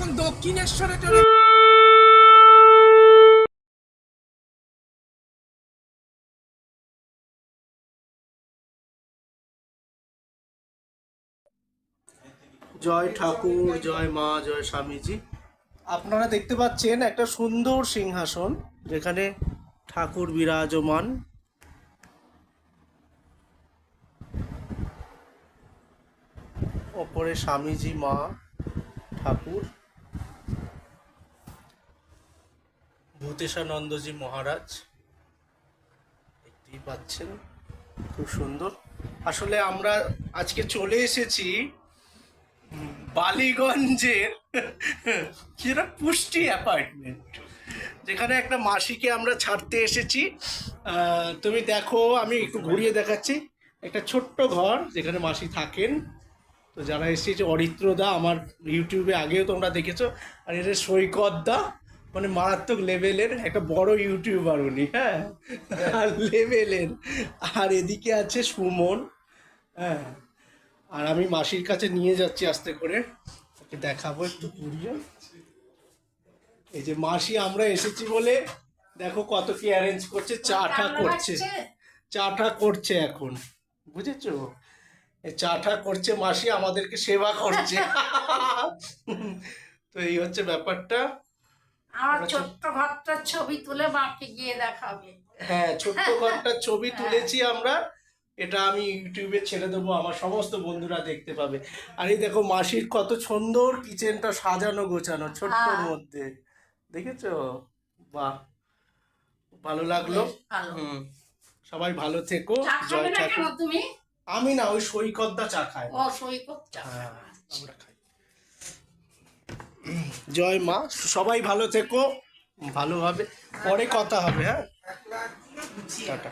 এবং দক্ষিণেশ্বরে চলে জয় ঠাকুর, জয় মা, জয় স্বামীজি। আপনারা দেখতে পাচ্ছেন একটা সুন্দর সিংহাসন যেখানে ঠাকুর বিরাজমান। ওপরে স্বামীজি, মা, ঠাকুর, ভূতেশানন্দজি মহারাজ দেখতেই পাচ্ছেন, খুব সুন্দর। আসলে আমরা আজকে চলে এসেছি বালিগঞ্জের যেটা পুষ্টি অ্যাপার্টমেন্ট, যেখানে একটা মাসিকে আমরা ছাড়তে এসেছি। তুমি দেখো, আমি একটু ঘুরিয়ে দেখাচ্ছি। একটা ছোট্ট ঘর যেখানে মাসি থাকেন। তো যারা এসেছে, অরিত্রদা আমার ইউটিউবে আগেও তোমরা দেখেছো, আর এটা সৈকত দা, মানে মারাত্মক লেভেলের একটা বড় ইউটিউবার উনি, হ্যাঁ, আর লেভেলের। আর এদিকে আছে সুমন, হ্যাঁ। আর আমি মাসির কাছে নিয়ে যাচ্ছি আস্তে করে, ওকে দেখাবো একটু ঘুরিয়ে। এই যে মাসি, আমরা এসেছি বলে দেখো কত কি অ্যারেঞ্জ করছে, চাটা করছে, চাটা করছে এখন, বুঝেছো? চাটা করছে মাসি, আমাদেরকে সেবা করছে। তো এই হচ্ছে ব্যাপারটা। আমার ছোট্ট ঘরটার ছবি তুলে মাকে গিয়ে দেখাবে। হ্যাঁ, ছোট্ট ঘরটার ছবি তুলেছি আমরা, এটা আমি ইউটিউবে ছেড়ে দেবো, আমার সমস্ত বন্ধুরা দেখতে পাবে। আর এই দেখো মাসির কত সুন্দর কিচেনটা সাজানো গোছানো ছোট্টর মধ্যে, দেখেছো? বাহ, ভালো লাগলো। হুম, সবাই ভালো থেকো। জয় ঠাকুর। তুমি? আমি না, ওই সৈকতদা চা খায়। ও সৈকত চা। হ্যাঁ, আমরা খাই। জয় মা, সবাই ভালো থেকো, ভালোভাবে পরে কথা হবে, হ্যাঁ, টাটা।